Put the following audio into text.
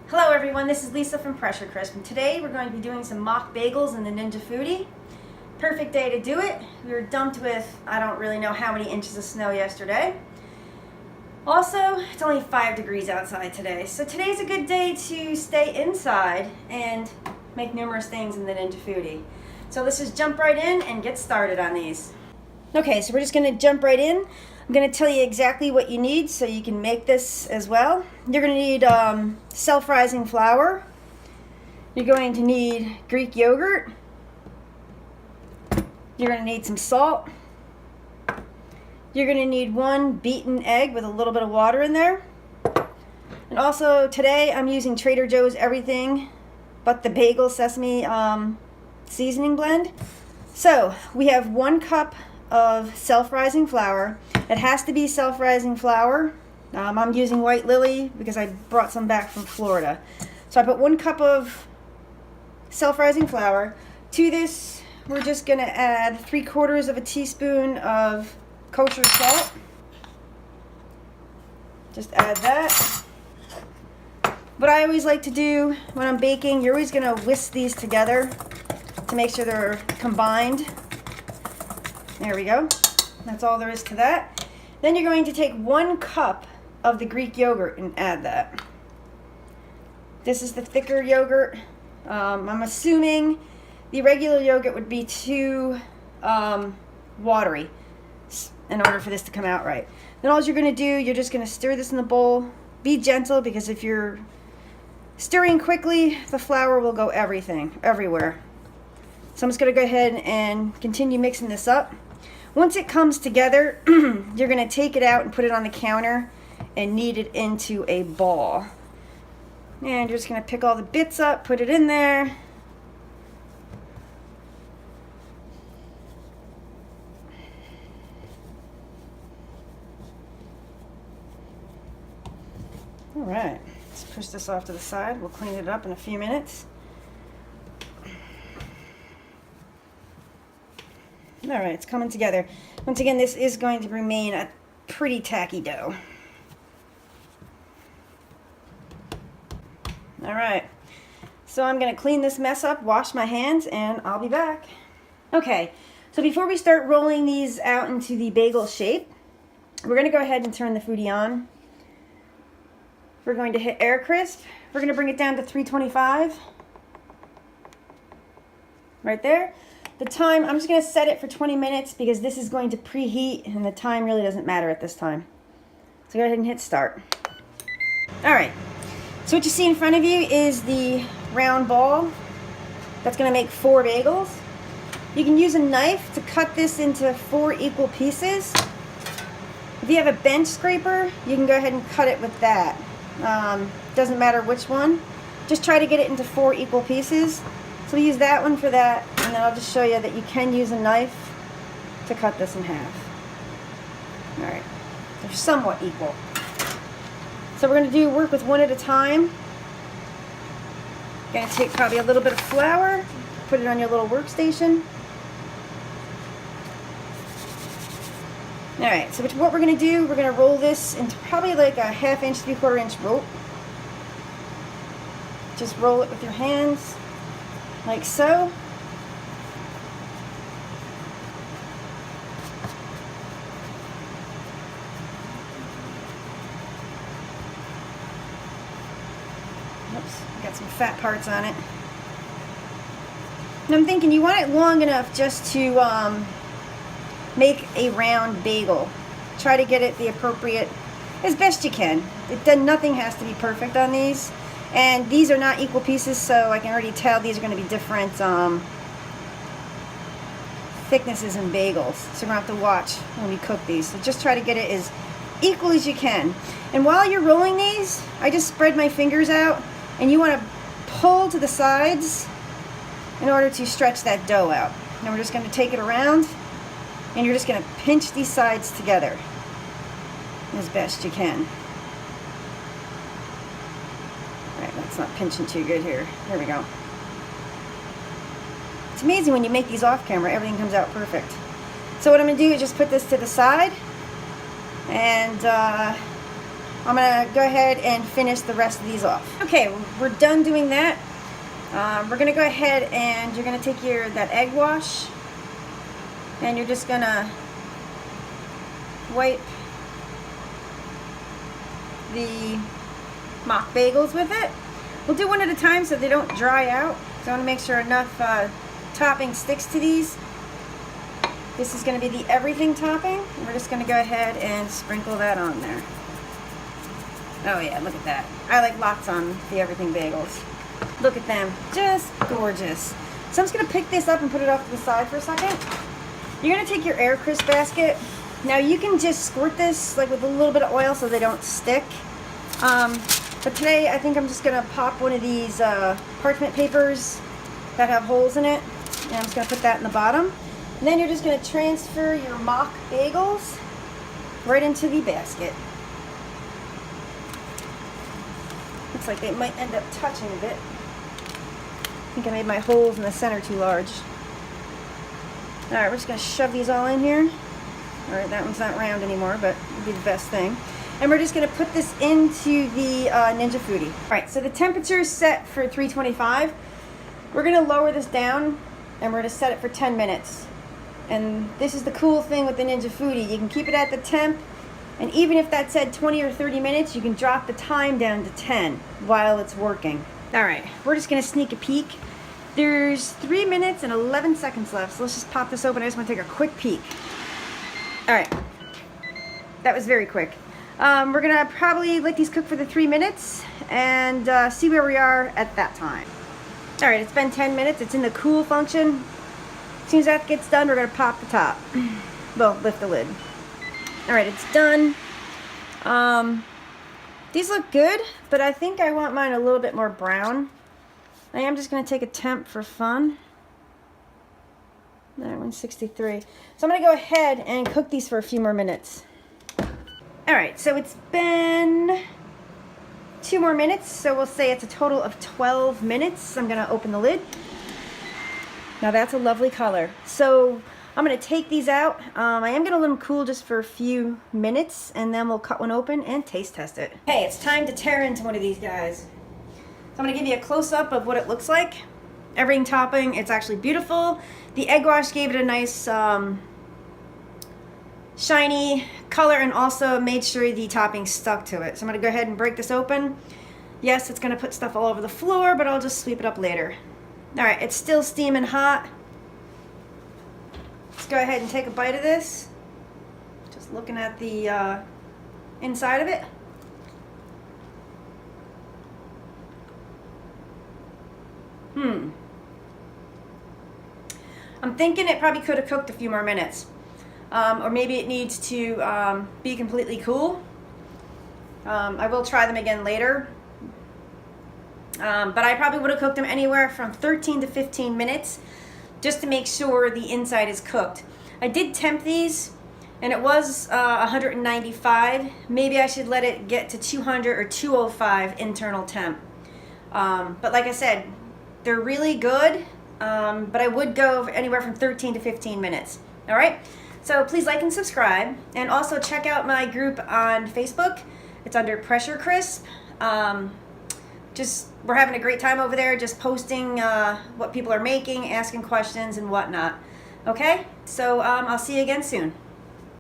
Hello everyone, this is Lisa from Pressure Crisp, and today we're going to be doing some mock bagels in the Ninja Foodi. Perfect day to do it. We were dumped with I don't really know how many inches of snow yesterday. Also, it's only 5 degrees outside today, so today's a good day to stay inside and make numerous things in the Ninja Foodi. So let's just jump right in and get started on these. Okay, so we're just going to jump right in. I'm going to tell you exactly what you need so you can make this as well. You're going to need self-rising flour. You're going to need Greek yogurt. You're going to need some salt. You're going to need 1 beaten egg with a little bit of water in there. And also today I'm using Trader Joe's everything but the bagel sesame seasoning blend. So we have 1 cup of self-rising flour. It has to be self-rising flour. I'm using White Lily because I brought some back from Florida. So I put 1 cup of self-rising flour. To this, we're just going to add 3/4 of a teaspoon of kosher salt. Just add that. What I always like to do when I'm baking, you're always going to whisk these together to make sure they're combined. There we go. That's all there is to that. Then you're going to take 1 cup of the Greek yogurt and add that. This is the thicker yogurt. I'm assuming the regular yogurt would be too watery in order for this to come out right. Then all you're going to do, you're just going to stir this in the bowl. Be gentle, because if you're stirring quickly, the flour will go everywhere. So I'm just going to go ahead and continue mixing this up. Once it comes together, you're going to take it out and put it on the counter and knead it into a ball. And you're just going to pick all the bits up, put it in there. All right, let's push this off to the side. We'll clean it up in a few minutes. All right, it's coming together. Once again, this is going to remain a pretty tacky dough. All right, so I'm going to clean this mess up, wash my hands, and I'll be back. Okay, so before we start rolling these out into the bagel shape, we're going to go ahead and turn the Foodi on. We're going to hit air crisp. We're going to bring it down to 325. Right there. The time, I'm just going to set it for 20 minutes because this is going to preheat and the time really doesn't matter at this time. So go ahead and hit start. Alright, so what you see in front of you is the round ball. That's going to make 4 bagels. You can use a knife to cut this into 4 equal pieces. If you have a bench scraper, you can go ahead and cut it with that. Doesn't matter which one. Just try to get it into 4 equal pieces. So we use that one for that, and then I'll just show you that you can use a knife to cut this in half. Alright, they're somewhat equal. So we're going to work with one at a time. Going to take probably a little bit of flour, put it on your little workstation. Alright, so what we're going to do, we're going to roll this into probably like a 1/2 inch, 3/4 inch rope. Just roll it with your hands. Like so. Oops, got some fat parts on it. And I'm thinking you want it long enough just to make a round bagel. Try to get it the appropriate, as best you can. Nothing has to be perfect on these. And these are not equal pieces, so I can already tell these are going to be different thicknesses in bagels. So we're going to have to watch when we cook these. So just try to get it as equal as you can. And while you're rolling these, I just spread my fingers out, and you want to pull to the sides in order to stretch that dough out. Now we're just going to take it around, and you're just going to pinch these sides together as best you can. It's not pinching too good here. There we go. It's amazing when you make these off camera, everything comes out perfect. So what I'm going to do is just put this to the side and I'm gonna go ahead and finish the rest of these off. Okay, we're done doing that. We're gonna go ahead and you're gonna take that egg wash and you're just gonna wipe the mock bagels with it. We'll do one at a time so they don't dry out. So I want to make sure enough topping sticks to these. This is going to be the everything topping. We're just going to go ahead and sprinkle that on there. Oh yeah, look at that. I like lots on the everything bagels. Look at them, just gorgeous. So I'm just going to pick this up and put it off to the side for a second. You're going to take your air crisp basket. Now you can just squirt this like with a little bit of oil so they don't stick. But today I think I'm just going to pop one of these parchment papers that have holes in it. And I'm just going to put that in the bottom. And then you're just going to transfer your mock bagels right into the basket. Looks like they might end up touching a bit. I think I made my holes in the center too large. Alright, we're just going to shove these all in here. Alright, that one's not round anymore, but it'll be the best thing. And we're just going to put this into the Ninja Foodi. Alright, so the temperature is set for 325. We're going to lower this down and we're going to set it for 10 minutes. And this is the cool thing with the Ninja Foodi. You can keep it at the temp, and even if that said 20 or 30 minutes, you can drop the time down to 10 while it's working. Alright, we're just going to sneak a peek. There's 3 minutes and 11 seconds left, so let's just pop this open. I just want to take a quick peek. Alright, that was very quick. We're going to probably let these cook for the 3 minutes and see where we are at that time. Alright, it's been 10 minutes. It's in the cool function. As soon as that gets done, we're going to pop the top. Well, lift the lid. Alright, it's done. These look good, but I think I want mine a little bit more brown. I am just going to take a temp for fun. That 163. So I'm going to go ahead and cook these for a few more minutes. Alright, so it's been 2 more minutes, so we'll say it's a total of 12 minutes. I'm going to open the lid. Now that's a lovely color. So I'm going to take these out. I am going to let them cool just for a few minutes, and then we'll cut one open and taste test it. Hey, it's time to tear into one of these guys. So I'm going to give you a close-up of what it looks like. Everything topping, it's actually beautiful. The egg wash gave it a nice shiny color and also made sure the topping stuck to it. So I'm going to go ahead and break this open. Yes, it's going to put stuff all over the floor, but I'll just sweep it up later. Alright, it's still steaming hot. Let's go ahead and take a bite of this. Just looking at the inside of it. I'm thinking it probably could have cooked a few more minutes. Or maybe it needs to be completely cool. I will try them again later. But I probably would have cooked them anywhere from 13 to 15 minutes just to make sure the inside is cooked. I did temp these and it was 195. Maybe I should let it get to 200 or 205 internal temp. But like I said, they're really good, but I would go anywhere from 13 to 15 minutes. All right, so please like and subscribe, and also check out my group on Facebook. It's under Pressure Crisp. We're having a great time over there, just posting what people are making, asking questions and whatnot. Okay, so I'll see you again soon.